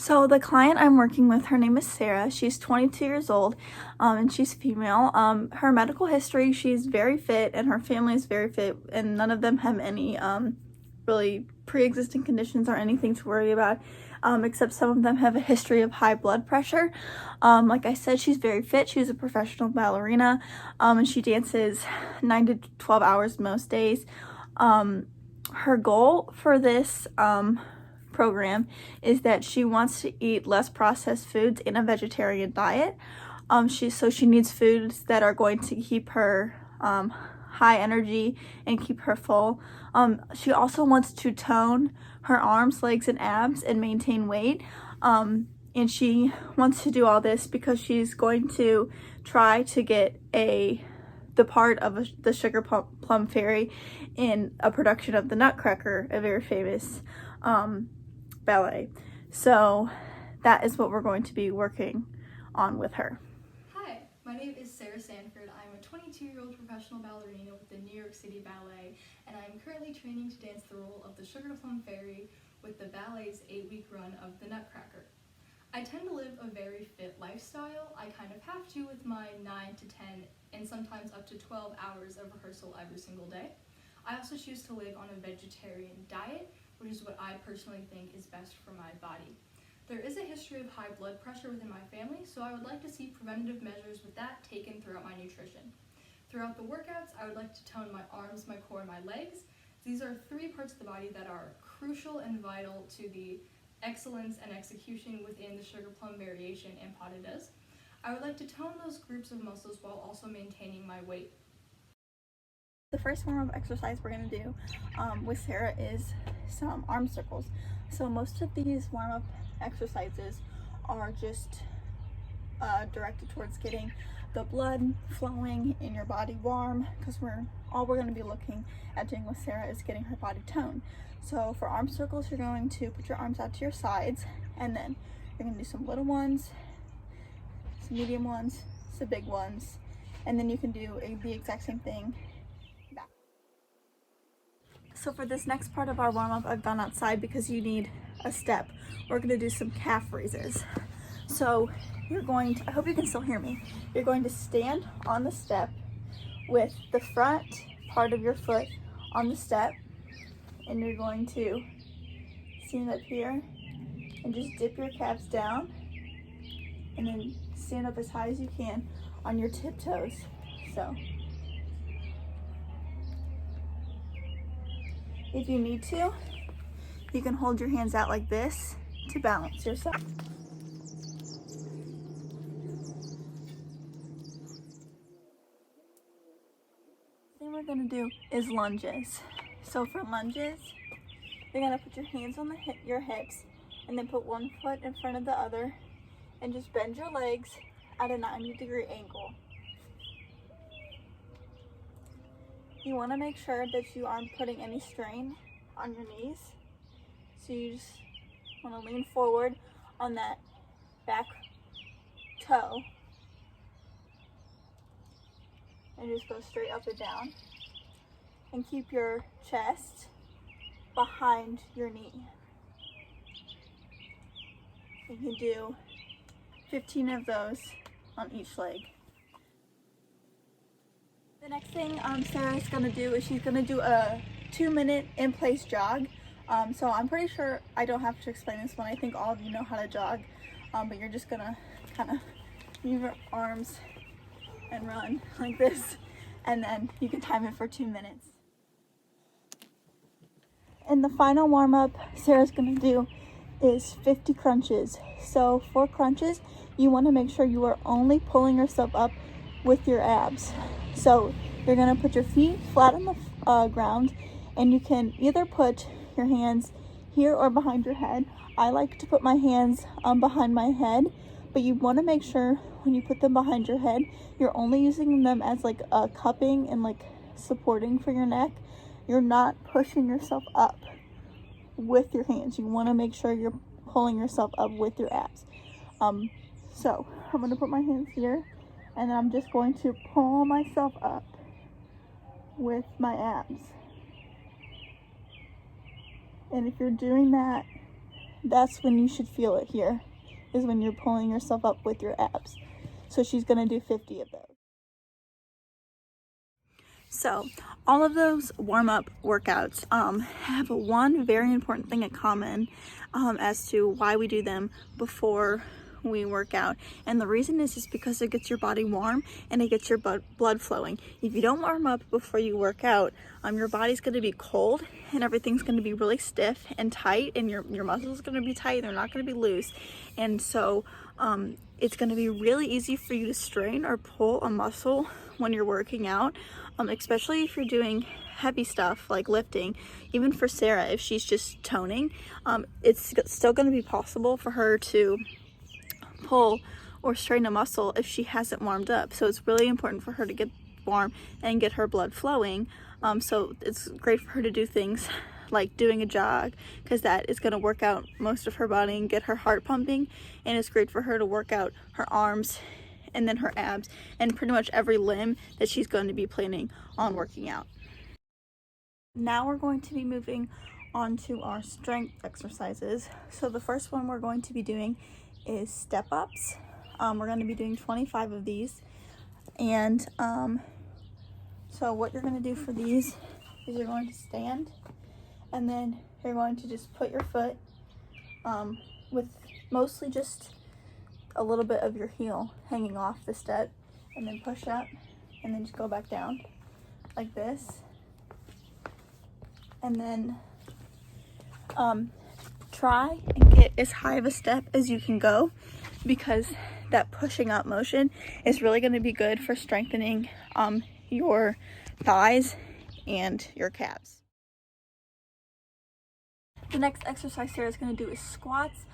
So the client I'm working with, her name is Sarah. She's 22 years old, and she's female. Her medical history, she's very fit, and her family is very fit, and none of them have any really pre-existing conditions or anything to worry about, except some of them have a history of high blood pressure. Like I said, she's very fit. She's a professional ballerina, and she dances 9 to 12 hours most days. Her goal for this program is that she wants to eat less processed foods in a vegetarian diet. She needs foods that are going to keep her high energy and keep her full. She also wants to tone her arms, legs, and abs and maintain weight. And she wants to do all this because she's going to try to get the part of the Sugar Plum Fairy in a production of the Nutcracker, a very famous ballet. So that is what we're going to be working on with her. Hi, my name is Sarah Sanford. I'm a 22-year-old professional ballerina with the New York City Ballet, and I'm currently training to dance the role of the Sugar Plum Fairy with the ballet's 8-week run of the Nutcracker. I tend to live a very fit lifestyle. I kind of have to with my 9 to 10 and sometimes up to 12 hours of rehearsal every single day. I also choose to live on a vegetarian diet, which is what I personally think is best for my body. There is a history of high blood pressure within my family, so I would like to see preventative measures with that taken throughout my nutrition. Throughout the workouts, I would like to tone my arms, my core, and my legs. These are 3 parts of the body that are crucial and vital to the excellence and execution within the Sugar Plum variation and pas de deux. I would like to tone those groups of muscles while also maintaining my weight. The first form of exercise we're going to do with Sarah is some arm circles. So most of these warm-up exercises are just directed towards getting the blood flowing in your body warm, because all we're going to be looking at doing with Sarah is getting her body toned. So for arm circles, you're going to put your arms out to your sides, and then you're going to do some little ones, some medium ones, some big ones, and then you can do the exact same thing back. So for this next part of our warm-up, I've gone outside because you need a step. We're going to do some calf raises. So you're going to, I hope you can still hear me, you're going to stand on the step with the front part of your foot on the step, and you're going to stand up here and just dip your calves down, and then stand up as high as you can on your tiptoes. So if you need to, you can hold your hands out like this to balance yourself. Then we're going to do is lunges. So for lunges, you're going to put your hands on your hips, and then put one foot in front of the other, and just bend your legs at a 90-degree angle. You want to make sure that you aren't putting any strain on your knees. So you just want to lean forward on that back toe and just go straight up and down, and keep your chest behind your knee. You can do 15 of those on each leg. The next thing Sarah's going to do is she's going to do a 2-minute in-place jog. So I'm pretty sure I don't have to explain this one. I think all of you know how to jog, but you're just going to kind of move your arms and run like this, and then you can time it for 2 minutes. And the final warm-up Sarah's going to do is 50 crunches. So for crunches, you want to make sure you are only pulling yourself up with your abs. So you're going to put your feet flat on the ground, and you can either put your hands here or behind your head. I like to put my hands behind my head, but you want to make sure when you put them behind your head, you're only using them as like a cupping and like supporting for your neck. You're not pushing yourself up with your hands. You want to make sure you're pulling yourself up with your abs. So I'm going to put my hands here, and then I'm just going to pull myself up with my abs. And if you're doing that that's when you should feel it here, is when you're pulling yourself up with your abs. So she's gonna do 50 of those. So all of those warm-up workouts have one very important thing in common as to why we do them before we work out, and the reason is because it gets your body warm and it gets your blood flowing. If you don't warm up before you work out, your body's going to be cold and everything's going to be really stiff and tight, and your muscles are going to be tight, they're not going to be loose, and so it's going to be really easy for you to strain or pull a muscle when you're working out, especially if you're doing heavy stuff like lifting. Even for Sarah, if she's just toning, it's still going to be possible for her to pull or strain a muscle if she hasn't warmed up. So it's really important for her to get warm and get her blood flowing. So it's great for her to do things like doing a jog, because that is going to work out most of her body and get her heart pumping, and it's great for her to work out her arms and then her abs and pretty much every limb that she's going to be planning on working out. Now we're going to be moving on to our strength exercises. So the first one we're going to be doing is step ups. We're going to be doing 25 of these, and so what you're going to do for these is you're going to stand, and then you're going to just put your foot with mostly just a little bit of your heel hanging off the step, and then push up and then just go back down like this, and then try and get as high of a step as you can go, because that pushing up motion is really going to be good for strengthening your thighs and your calves. The next exercise Sarah is going to do is squats.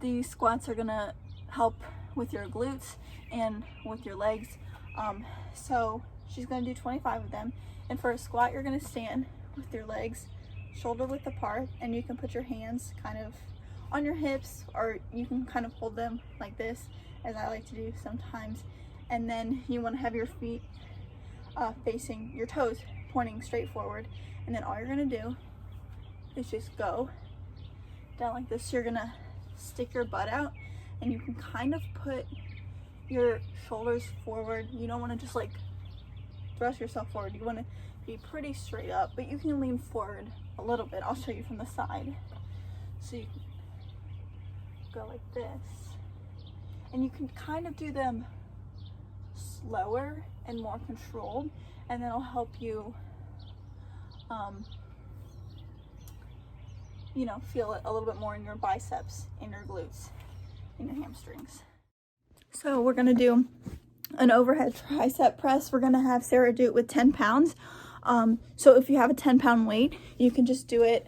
These squats are going to help with your glutes and with your legs. So she's going to do 25 of them, and for a squat you're going to stand with your legs shoulder width apart, and you can put your hands kind of on your hips, or you can kind of hold them like this, as I like to do sometimes, and then you want to have your feet facing your toes pointing straight forward, and then all you're going to do is just go down like this. You're going to stick your butt out, and you can kind of put your shoulders forward. You don't want to just like thrust yourself forward, you want to be pretty straight up, but you can lean forward a little bit. I'll show you from the side. So you can go like this, and you can kind of do them slower and more controlled, and that'll help you you know, feel it a little bit more in your biceps, in your glutes, in your hamstrings. So we're gonna do an overhead tricep press. We're gonna have Sarah do it with 10 pounds. So if you have a 10-pound weight, you can just do it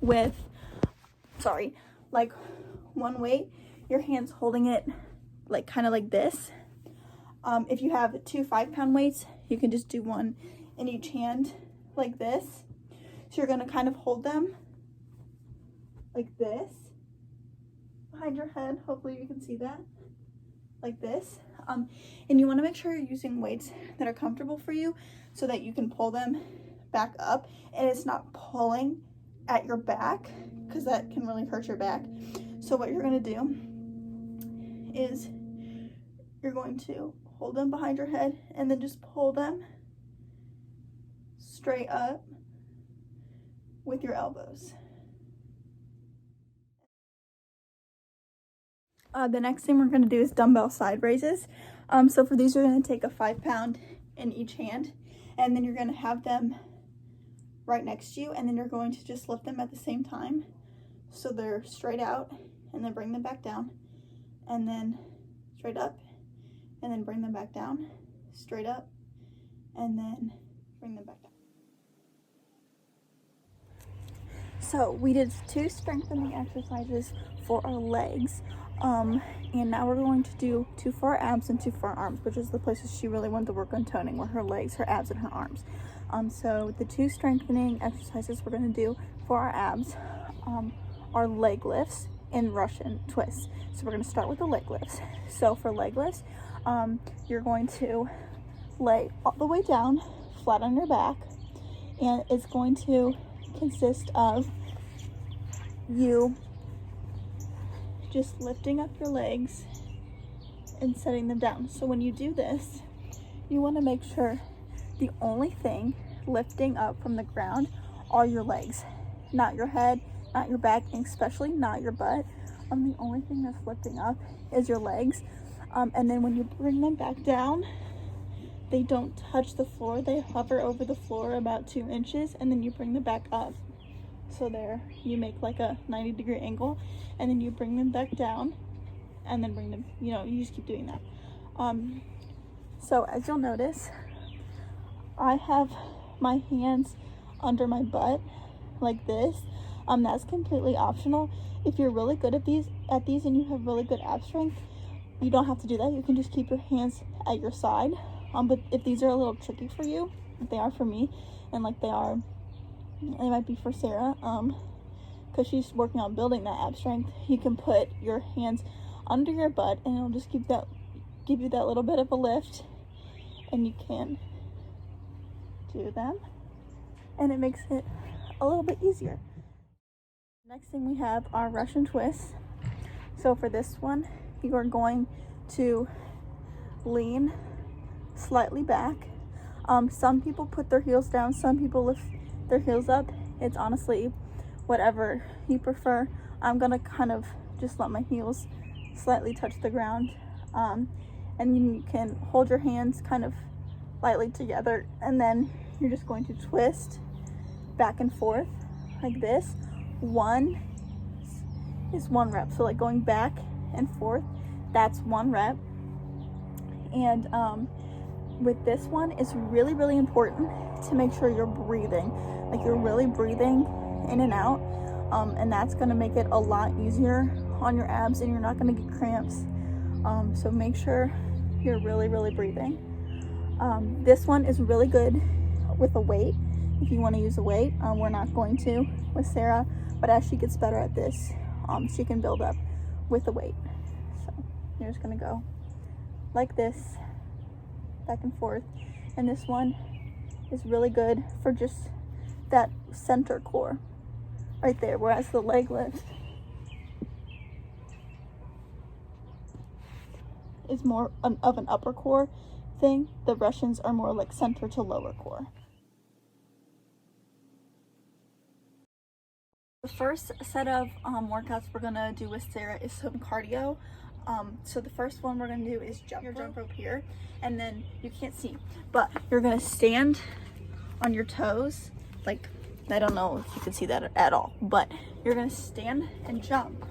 with, like one weight, your hands holding it like kind of like this. If you have 2 5-pound weights, you can just do one in each hand like this. So you're gonna kind of hold them like this behind your head. Hopefully you can see that, like this. And you want to make sure you're using weights that are comfortable for you, so that you can pull them back up and it's not pulling at your back, because that can really hurt your back. So what you're going to do is you're going to hold them behind your head and then just pull them straight up with your elbows. The next thing we're going to do is dumbbell side raises. So for these, you're going to take a 5-pound in each hand, and then you're going to have them right next to you, and then you're going to just lift them at the same time, so they're straight out, and then bring them back down, and then straight up, and then bring them back down, straight up, and then bring them back down. So we did 2 strengthening exercises for our legs, and now we're going to do 2 for our abs and 2 for our arms, which is the places she really wanted to work on toning, were her legs, her abs, and her arms. So the 2 strengthening exercises we're going to do for our abs are leg lifts and Russian twists. So we're going to start with the leg lifts. So for leg lifts, you're going to lay all the way down flat on your back, and it's going to consist of you just lifting up your legs and setting them down. So when you do this, you want to make sure the only thing lifting up from the ground are your legs, not your head, not your back, and especially not your butt. The only thing that's lifting up is your legs. And then when you bring them back down, they don't touch the floor. They hover over the floor about 2 inches, and then you bring them back up. So there, you make like a 90-degree angle, and then you bring them back down, and then bring them, you just keep doing that. So as you'll notice, I have my hands under my butt like this. That's completely optional. If you're really good at these and you have really good ab strength, you don't have to do that. You can just keep your hands at your side. But if these are a little tricky for you, like they are for me, and like they might be for Sarah, because she's working on building that ab strength, you can put your hands under your butt and it'll just give you that little bit of a lift, and you can do them, and it makes it a little bit easier. Next thing we have are Russian twists. So for this one, you are going to lean slightly back. Some people put their heels down, some people lift their heels up. It's honestly whatever you prefer. I'm gonna kind of just let my heels slightly touch the ground, and you can hold your hands kind of lightly together, and then you're just going to twist back and forth like this. One is 1 rep, so like going back and forth, that's 1 rep. And with this one, it's really, really important to make sure you're breathing, like you're really breathing in and out, and that's going to make it a lot easier on your abs, and you're not going to get cramps. So make sure you're really, really breathing. This one is really good with a weight if you want to use a weight. We're not going to with Sarah, but as she gets better at this, she can build up with a weight. So you're just going to go like this, back and forth. And this one is really good for just that center core right there, whereas the leg lift is more of an upper core thing. The Russians are more like center to lower core. The first set of workouts we're gonna do with Sarah is some cardio. So the first one we're gonna do is jump rope here, and then you can't see, but you're gonna stand on your toes. Like, I don't know if you can see that at all, but you're gonna stand and jump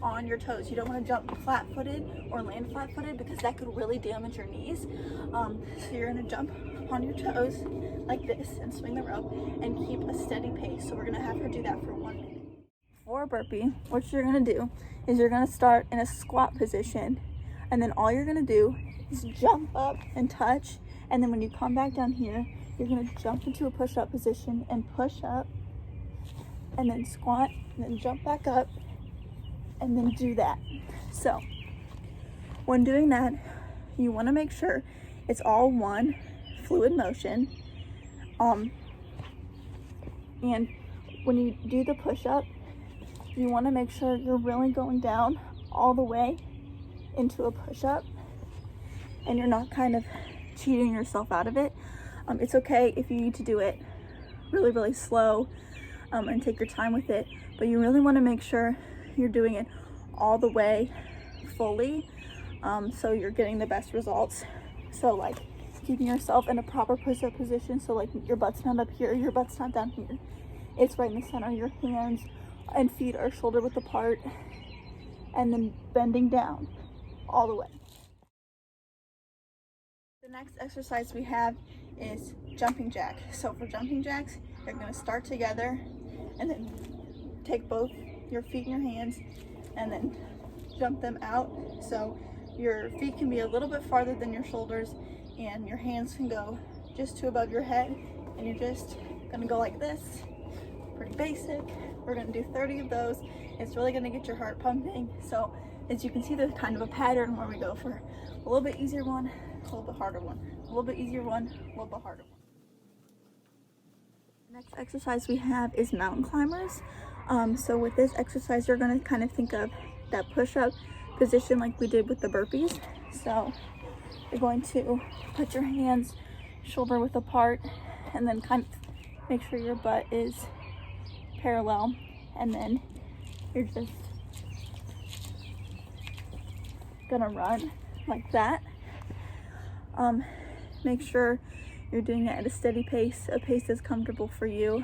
on your toes. You don't want to jump flat-footed or land flat-footed because that could really damage your knees. So you're gonna jump on your toes like this and swing the rope and keep a steady pace. So we're gonna have her do that for 1 minute. For a burpee, what you're gonna do is you're gonna start in a squat position, and then all you're gonna do is jump up and touch, and then when you come back down here, you're gonna jump into a push-up position and push up, and then squat, and then jump back up, and then do that. So when doing that, you want to make sure it's all one fluid motion. And when you do the push-up, you want to make sure you're really going down all the way into a push-up, and you're not kind of cheating yourself out of it. It's okay if you need to do it really, really slow, and take your time with it, but you really want to make sure you're doing it all the way fully, so you're getting the best results. So like keeping yourself in a proper push-up position, so like your butt's not up here, your butt's not down here, it's right in the center. Your hands and feet are shoulder width apart, and then bending down all the way. The next exercise we have is jumping jack. So for jumping jacks, you're going to start together and then take both your feet in your hands and then jump them out. So your feet can be a little bit farther than your shoulders, and your hands can go just to above your head, and you're just going to go like this. Pretty basic. We're going to do 30 of those. It's really going to get your heart pumping. So as you can see, there's kind of a pattern where we go for a little bit easier one, a little bit harder one, a little bit easier one, a little bit harder one. Next exercise we have is mountain climbers. So with this exercise, you're going to kind of think of that push-up position like we did with the burpees. So you're going to put your hands shoulder width apart and then kind of make sure your butt is parallel, and then you're just gonna run like that. Make sure you're doing it at a steady pace, a pace that's comfortable for you,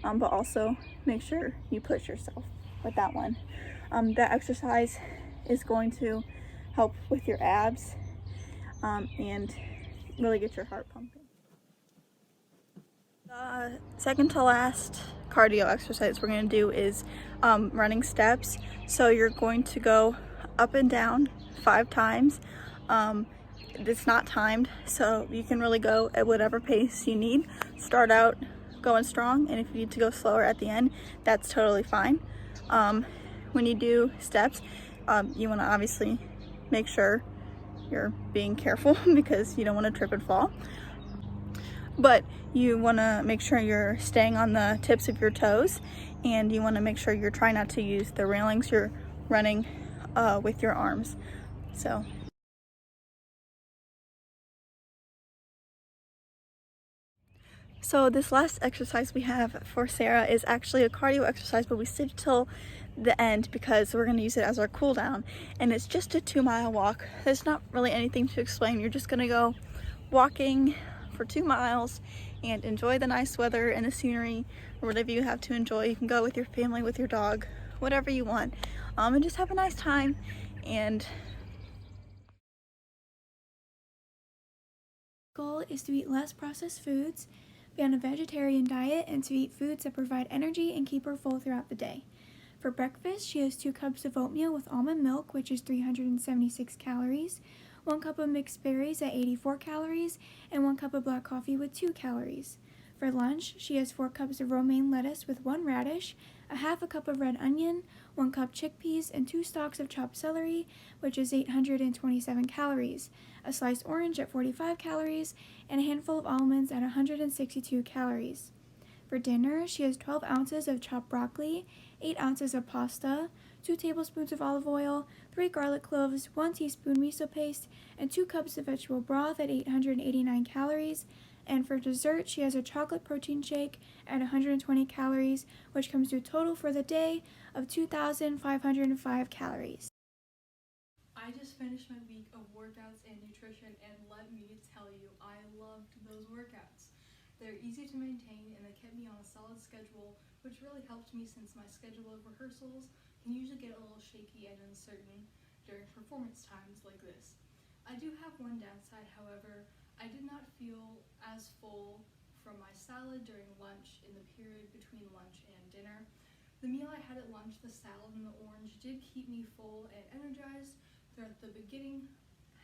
but also make sure you push yourself with that one. That exercise is going to help with your abs and really get your heart pumping. The second to last cardio exercise we're going to do is running steps. So you're going to go up and down 5 times. It's not timed, so you can really go at whatever pace you need. Start out going strong, and if you need to go slower at the end, that's totally fine. When you do steps, you want to obviously make sure you're being careful because you don't want to trip and fall. But you want to make sure you're staying on the tips of your toes, and you want to make sure you're trying not to use the railings. You're running with your arms. So this last exercise we have for Sarah is actually a cardio exercise, but we saved till the end because we're going to use it as our cool down, and it's just a 2-mile walk. There's not really anything to explain. You're just going to go walking for 2 miles and enjoy the nice weather and the scenery, or whatever you have to enjoy. You can go with your family, with your dog, whatever you want, and just have a nice time. And goal is to eat less processed foods, be on a vegetarian diet, and to eat foods that provide energy and keep her full throughout the day. For breakfast, she has 2 cups of oatmeal with almond milk, which is 376 calories, 1 cup of mixed berries at 84 calories, and 1 cup of black coffee with 2 calories. For lunch, she has 4 cups of romaine lettuce with 1 radish, a half a cup of red onion, 1 cup chickpeas, and 2 stalks of chopped celery, which is 827 calories, a sliced orange at 45 calories, and a handful of almonds at 162 calories. For dinner, she has 12 ounces of chopped broccoli, 8 ounces of pasta, 2 tablespoons of olive oil, 3 garlic cloves, 1 teaspoon miso paste, and 2 cups of vegetable broth at 889 calories. And for dessert, she has a chocolate protein shake at 120 calories, which comes to a total for the day of 2,505 calories. I just finished my week of workouts and nutrition, and let me tell you, I loved those workouts. They're easy to maintain, and they kept me on a solid schedule, which really helped me since my schedule of rehearsals can usually get a little shaky and uncertain during performance times like this. I do have one downside, however. I did not feel as full from my salad during lunch in the period between lunch and dinner. The meal I had at lunch, the salad and the orange, did keep me full and energized throughout the beginning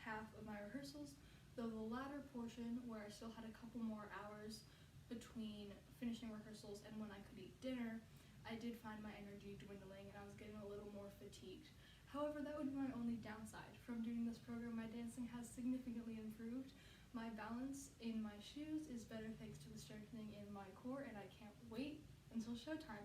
half of my rehearsals, though the latter portion, where I still had a couple more hours between finishing rehearsals and when I could eat dinner, I did find my energy dwindling and I was getting a little more fatigued. However, that would be my only downside. From doing this program, my dancing has significantly improved. My balance in my shoes is better thanks to the strengthening in my core, and I can't wait until showtime.